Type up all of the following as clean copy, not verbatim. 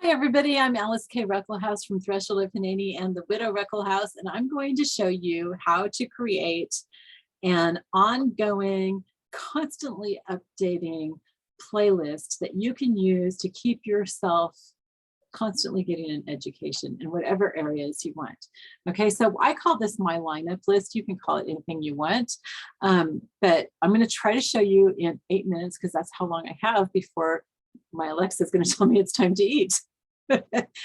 Hi, everybody. I'm Alyce-Kay Ruckelshaus from Threshold of Hineni and the Widow Ruckelshaus, and I'm going to show you how to create an ongoing, constantly updating playlist that you can use to keep yourself constantly getting an education in whatever areas you want. Okay, so I call this my lineup list. You can call it anything you want, but I'm going to try to show you in 8 minutes because that's how long I have before my Alexa is going to tell me it's time to eat.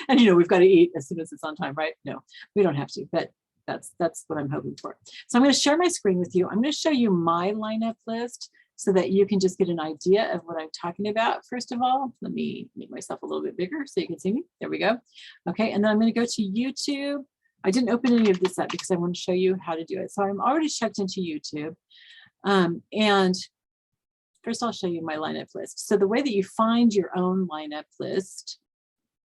And we've got to eat as soon as it's on time, right? No, we don't have to, but that's what I'm hoping for. So I'm going to share my screen with you. I'm going to show you my lineup list so that you can just get an idea of what I'm talking about. First of all, let me make myself a little bit bigger so you can see me. There we go. Okay, and then I'm going to go to YouTube. I didn't open any of this up because I want to show you how to do it. So I'm already checked into YouTube. And first I'll show you my lineup list. So the way that you find your own lineup list,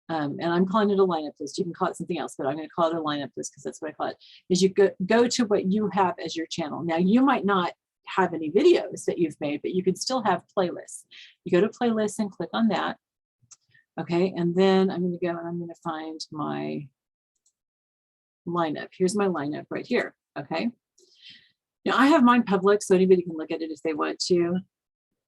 and I'm calling it a lineup list. You can call it something else, but I'm going to call it a lineup list because that's what I call it, is you go to what you have as your channel. Now, you might not have any videos that you've made, but you can still have playlists. You go to playlists and click on that. Okay, and then I'm going to go and I'm going to find my lineup. Here's my lineup right here. Okay, now I have mine public, so anybody can look at it if they want to.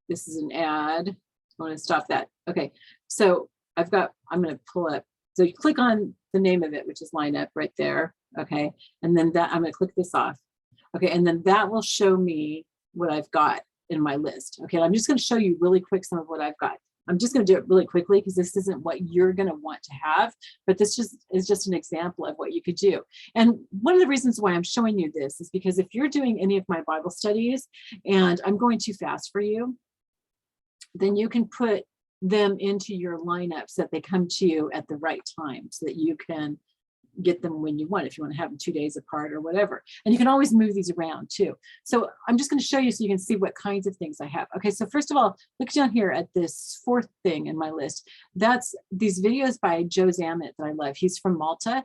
This is an ad. I want to stop that. Okay, so I'm going to pull up. So you click on the name of it, which is lineup right there. Okay. And then I'm going to click this off. Okay. And then that will show me what I've got in my list. Okay. I'm just going to show you really quick some of what I've got. I'm just going to do it really quickly because this isn't what you're going to want to have, but this is just an example of what you could do. And one of the reasons why I'm showing you this is because if you're doing any of my Bible studies and I'm going too fast for you, then you can put them into your lineup so that they come to you at the right time so that you can get them when you want, if you want to have them 2 days apart or whatever. And you can always move these around too. So I'm just going to show you so you can see what kinds of things I have. Okay, so first of all, look down here at this fourth thing in my list. That's these videos by Joe Zammit that I love. He's from Malta,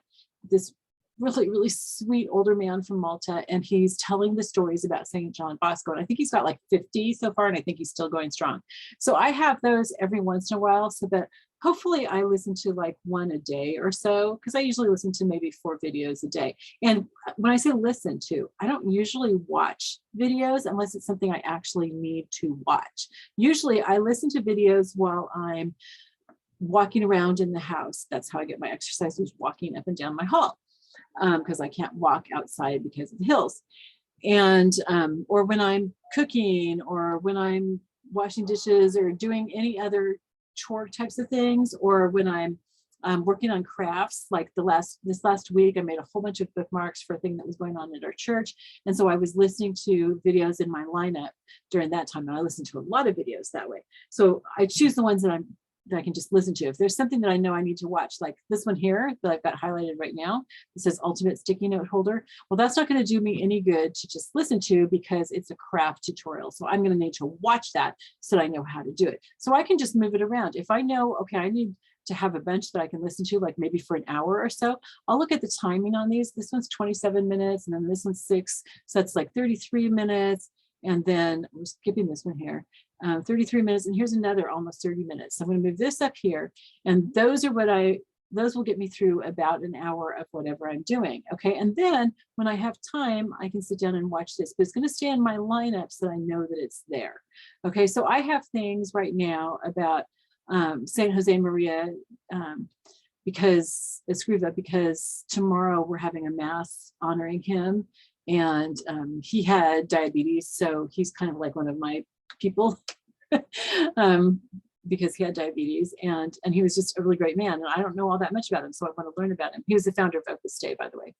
this really sweet older man from Malta, and he's telling the stories about St. John Bosco. And I think he's got like 50 so far, and I think he's still going strong. So I have those every once in a while so that hopefully I listen to like one a day or so, because I usually listen to maybe 4 videos a day. And when I say listen to, I don't usually watch videos unless it's something I actually need to watch. Usually I listen to videos while I'm walking around in the house. That's how I get my exercise, is walking up and down my hall. Because I can't walk outside because of the hills. And or when I'm cooking or when I'm washing dishes or doing any other chore types of things, or when I'm working on crafts, like this last week, I made a whole bunch of bookmarks for a thing that was going on at our church. And so I was listening to videos in my lineup during that time. And I listened to a lot of videos that way. So I choose the ones that I can just listen to. If there's something that I know I need to watch, like this one here that I've got highlighted right now, it says Ultimate Sticky Note Holder. Well, that's not going to do me any good to just listen to because it's a craft tutorial. So I'm going to need to watch that so that I know how to do it. So I can just move it around. If I know, okay, I need to have a bunch that I can listen to, like maybe for an hour or so, I'll look at the timing on these. This one's 27 minutes and then this one's 6. So that's like 33 minutes. And then I'm skipping this one here. 33 minutes, and here's another almost 30 minutes. So I'm going to move this up here, and those will get me through about an hour of whatever I'm doing. Okay, and then when I have time, I can sit down and watch this, but it's going to stay in my lineup so that I know that it's there. Okay, so I have things right now about Saint Jose Maria because tomorrow we're having a mass honoring him, and he had diabetes, so he's kind of like one of my people because he had diabetes, and he was just a really great man, and I don't know all that much about him, so I want to learn about him. He was the founder of Opus Dei, by the way.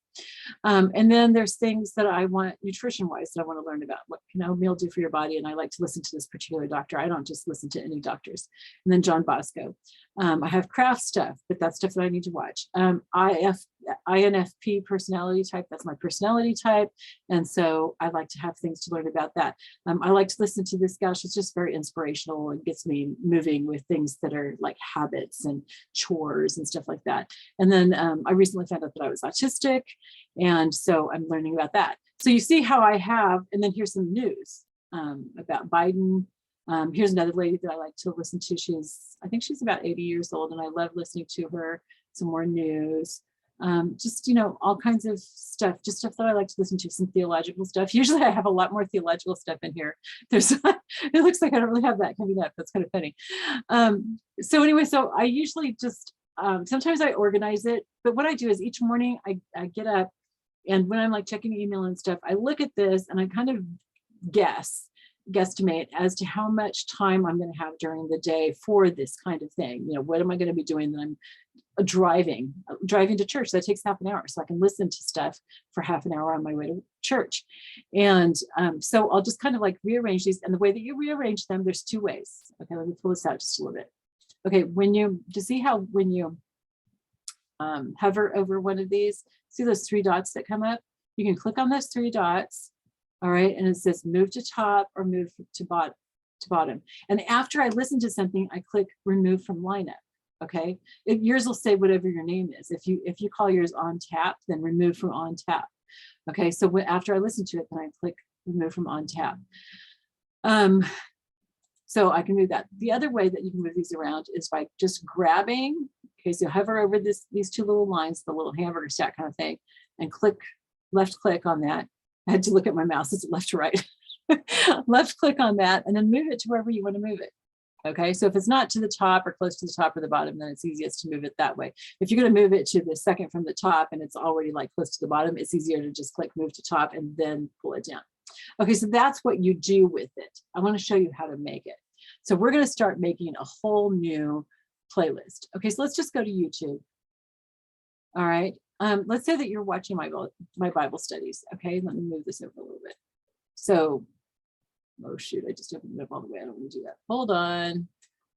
And then there's things that I want nutrition wise that I want to learn about. What can a meal do for your body? And I like to listen to this particular doctor. I don't just listen to any doctors. And then John Bosco. I have craft stuff, but that's stuff that I need to watch. INFP personality type, that's my personality type. And so I like to have things to learn about that. I like to listen to this gal. She's just very inspirational and gets me moving with things that are like habits and chores and stuff like that. And then I recently found out that I was autistic. And so I'm learning about that. So you see how I have, and then here's some news about Biden. Here's another lady that I like to listen to. I think she's about 80 years old, and I love listening to her. Some more news, just, all kinds of stuff, just stuff that I like to listen to, some theological stuff. Usually I have a lot more theological stuff in here. It looks like I don't really have that coming up. That's kind of funny. So anyway, so I usually just, sometimes I organize it, but what I do is each morning I get up, and when I'm like checking email and stuff, I look at this and I kind of guesstimate as to how much time I'm going to have during the day for this kind of thing. What am I going to be doing? That I'm driving to church. That takes half an hour, so I can listen to stuff for half an hour on my way to church. And so I'll just kind of like rearrange these. And the way that you rearrange them, there's two ways. Okay, let me pull this out just a little bit. Okay, when you hover over one of these, see those three dots that come up? You can click on those three dots. All right, and it says move to top or move to bottom. And after I listen to something, I click remove from lineup. Okay, yours will say whatever your name is. If you call yours on tap, then remove from on tap. Okay, so after I listen to it, then I click remove from on tap. So I can move that. The other way that you can move these around is by just grabbing. Okay, so hover over these two little lines, the little hamburger stack kind of thing, and left click on that. I had to look at my mouse. It's left to right. Left click on that, and then move it to wherever you want to move it. Okay, so if it's not to the top or close to the top or the bottom, then it's easiest to move it that way. If you're going to move it to the second from the top and it's already like close to the bottom, it's easier to just click move to top and then pull it down. Okay, so that's what you do with it. I want to show you how to make it. So we're going to start making a whole new playlist. Okay, so let's just go to YouTube. All right, let's say that you're watching my Bible studies. Okay, let me move this over a little bit. So, oh shoot, I just opened it up all the way. I don't want to do that. Hold on.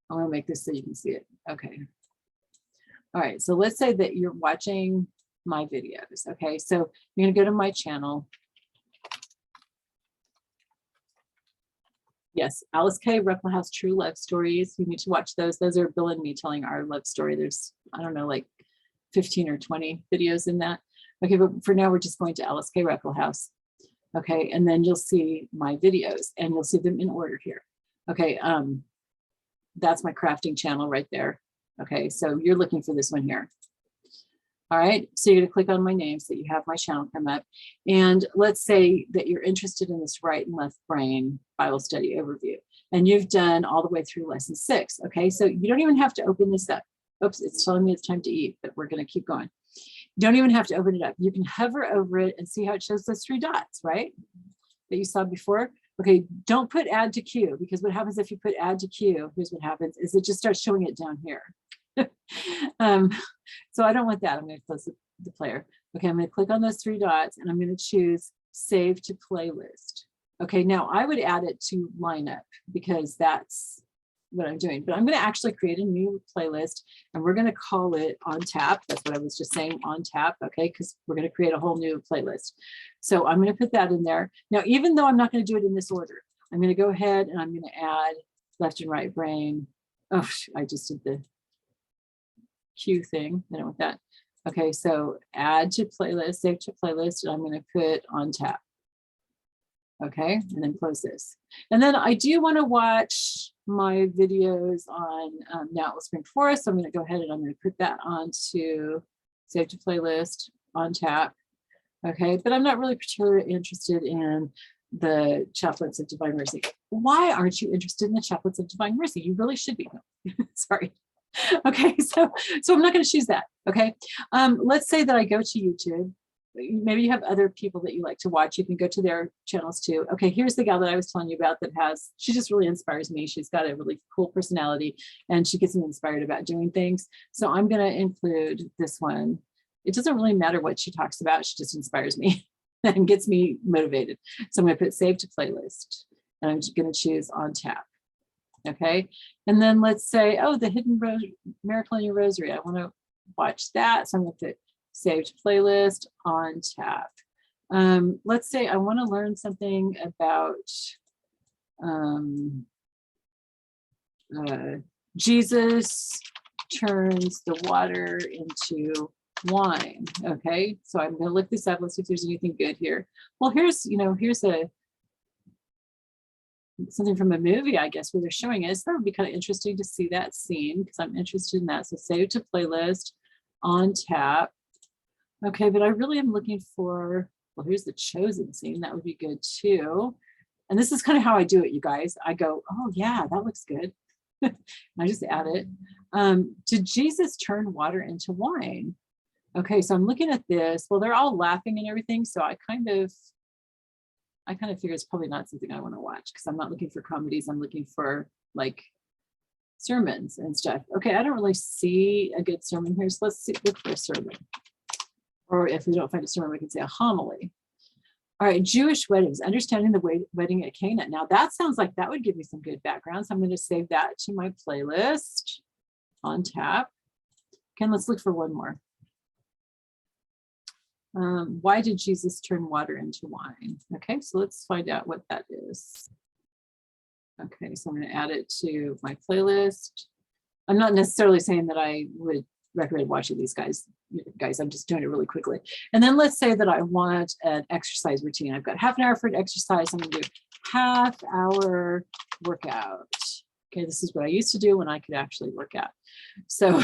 I want to make this so you can see it. Okay. All right, so let's say that you're watching my videos. Okay, so you're going to go to my channel. Yes, Alyce-Kay Ruckelshaus True Love Stories. You need to watch those. Those are Bill and me telling our love story. There's, I don't know, like 15 or 20 videos in that. Okay, but for now, we're just going to Alyce-Kay Ruckelshaus. Okay, and then you'll see my videos and you'll see them in order here. Okay, that's my crafting channel right there. Okay, so you're looking for this one here. All right, so you're gonna click on my name so that you have my channel come up. And let's say that you're interested in this right and left brain Bible study overview. And you've done all the way through lesson 6. Okay, so you don't even have to open this up. Oops, it's telling me it's time to eat, but we're gonna keep going. You don't even have to open it up. You can hover over it and see how it shows those 3 dots, right? That you saw before. Okay, don't put add to queue, because what happens if you put add to queue, here's what happens, is it just starts showing it down here. So I don't want that. I'm going to close the player. Okay, I'm going to click on those 3 dots and I'm going to choose save to playlist. Okay, now I would add it to lineup because that's what I'm doing, but I'm going to actually create a new playlist and we're going to call it on tap. That's what I was just saying, on tap. Okay, because we're going to create a whole new playlist. So I'm going to put that in there. Now, even though I'm not going to do it in this order, I'm going to go ahead and I'm going to add left and right brain. Oh, I just did the Q thing. I don't want that. Okay, so add to playlist, save to playlist, and I'm going to put on tap. Okay, and then close this. And then I do want to watch my videos on Now Spring Forest. So I'm going to go ahead and I'm going to put that on to save to playlist on tap. Okay, but I'm not really particularly interested in the Chaplets of Divine Mercy. Why aren't you interested in the Chaplets of Divine Mercy? You really should be. Sorry. Okay, so I'm not going to choose that. Okay, let's say that I go to YouTube. Maybe you have other people that you like to watch. You can go to their channels too. Okay, here's the gal that I was telling you about that she just really inspires me. She's got a really cool personality and she gets me inspired about doing things. So I'm going to include this one. It doesn't really matter what she talks about. She just inspires me and gets me motivated. So I'm going to put save to playlist and I'm going to choose on tap. Okay, and then let's say, oh, the Hidden Miracle in Your Rosary. I want to watch that. So I'm going to put save to playlist on tap. Let's say I want to learn something about Jesus turns the water into wine. Okay, so I'm going to look this up. Let's see if there's anything good here. Well, here's a something from a movie, I guess, where they're showing it. So that would be kind of interesting to see that scene because I'm interested in that. So save to playlist, on tap. Okay, but I really am looking for, well, here's the chosen scene. That would be good too. And this is kind of how I do it, you guys. I go, oh yeah, that looks good. I just add it. Did Jesus turn water into wine? Okay, so I'm looking at this. Well, they're all laughing and everything. So I kind of figure it's probably not something I want to watch because I'm not looking for comedies. I'm looking for like sermons and stuff. Okay, I don't really see a good sermon here. So let's look for a sermon. Or if we don't find a sermon, we can say a homily. All right, Jewish weddings, understanding the wedding at Cana. Now that sounds like that would give me some good background. So I'm going to save that to my playlist on tap. Okay, let's look for one more. Why did Jesus turn water into wine? Okay, so let's find out what that is. Okay, so I'm going to add it to my playlist. I'm not necessarily saying that I would recommend watching these guys, I'm just doing it really quickly. And then let's say that I want an exercise routine. I've got half an hour for an exercise. I'm going to do half-hour workout. Okay, this is what I used to do when I could actually work out. So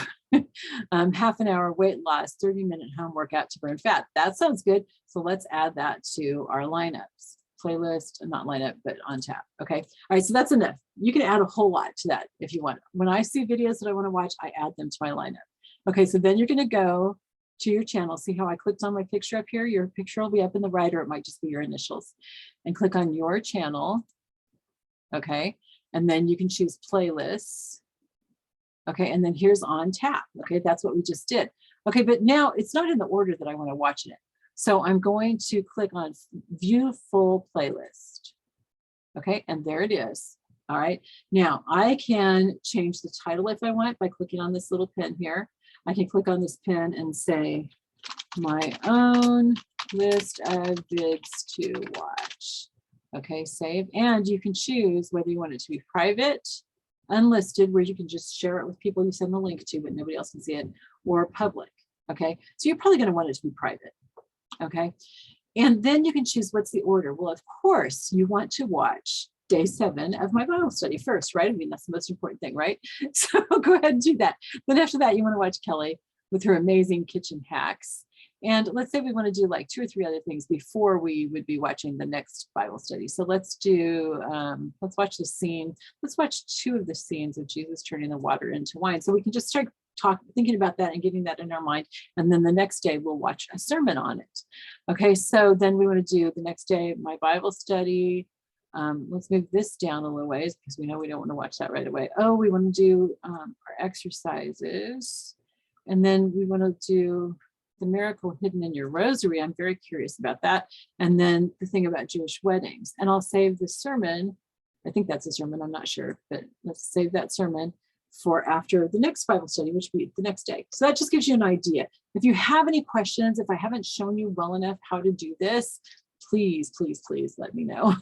half an hour weight loss, 30-minute home workout to burn fat. That sounds good. So let's add that to our lineups. Playlist, not lineup, but on tap. Okay. All right. So that's enough. You can add a whole lot to that if you want. When I see videos that I want to watch, I add them to my lineup. Okay. So then you're going to go to your channel. See how I clicked on my picture up here? Your picture will be up in the right, or it might just be your initials. And click on your channel. Okay. And then you can choose playlists. Okay. And then here's on tap. Okay. That's what we just did. Okay. But now it's not in the order that I want to watch it. So I'm going to click on view full playlist. Okay, and there it is. All right, now I can change the title if I want by clicking on this little pin here. I can click on this pin and say my own list of vids to watch. Okay, save. And you can choose whether you want it to be private, unlisted, where you can just share it with people you send the link to, but nobody else can see it, or public. Okay, so you're probably going to want it to be private. Okay, and then you can choose what's the order. Well, of course, you want to watch day 7 of my Bible study first, right? I mean, that's the most important thing, right? So go ahead and do that. Then after that, you want to watch Kelly with her amazing kitchen hacks. And let's say we want to do like 2 or 3 other things before we would be watching the next Bible study. So let's do, let's watch the scene. Let's watch 2 of the scenes of Jesus turning the water into wine. So we can just start thinking about that and getting that in our mind. And then the next day we'll watch a sermon on it. Okay, so then we want to do the next day, my Bible study. Let's move this down a little ways because we know we don't want to watch that right away. Oh, we want to do our exercises. And then we want to do the miracle hidden in your rosary. I'm very curious about that. And then the thing about Jewish weddings. And I'll save the sermon. I think that's a sermon, I'm not sure, but let's save that sermon for after the next Bible study, which will be the next day. So that just gives you an idea. If you have any questions, if I haven't shown you well enough how to do this, please, please, please let me know.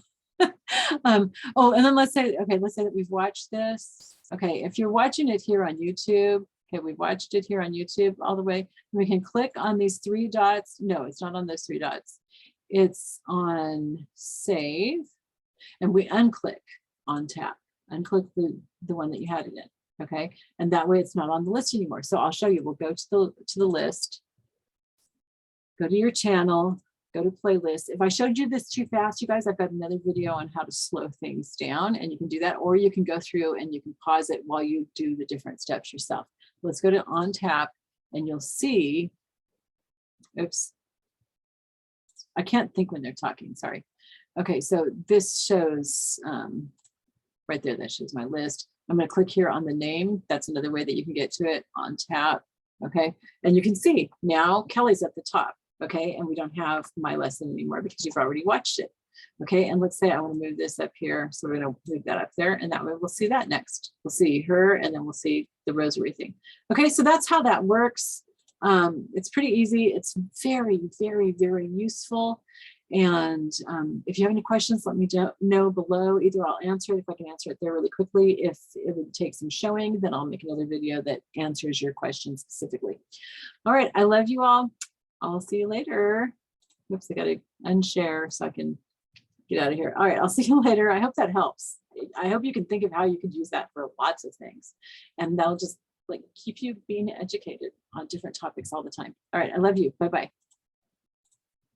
Oh, and then let's say that we've watched this. Okay, if you're watching it here on YouTube, okay, we've watched it here on YouTube all the way. We can click on these 3 dots. No, it's not on those 3 dots. It's on save, and we unclick on tap. Unclick the one that you had it in. Okay, and that way it's not on the list anymore. So I'll show you. We'll go to the list, go to your channel, go to playlist. If I showed you this too fast, you guys, I've got another video on how to slow things down, and you can do that, or you can go through and you can pause it while you do the different steps yourself. Let's go to on tap, and you'll see, oops, I can't think when they're talking, sorry. Okay, so this shows, right there, that shows my list. I'm going to click here on the name. That's another way that you can get to it, on tap. Okay, and you can see now Kelly's at the top. Okay, and we don't have my lesson anymore because you've already watched it. Okay, and let's say I want to move this up here. So we're going to move that up there, and that way we'll see that next. We'll see her, and then we'll see the rosary thing. Okay, so that's how that works. It's pretty easy. It's very, very, very useful. And if you have any questions, let me know below. Either I'll answer it if I can answer it there really quickly. If it would take some showing, then I'll make another video that answers your question specifically. All right, I love you all. I'll see you later. Oops, I got to unshare so I can get out of here. All right, I'll see you later. I hope that helps. I hope you can think of how you could use that for lots of things. And that'll just like keep you being educated on different topics all the time. All right, I love you. Bye-bye.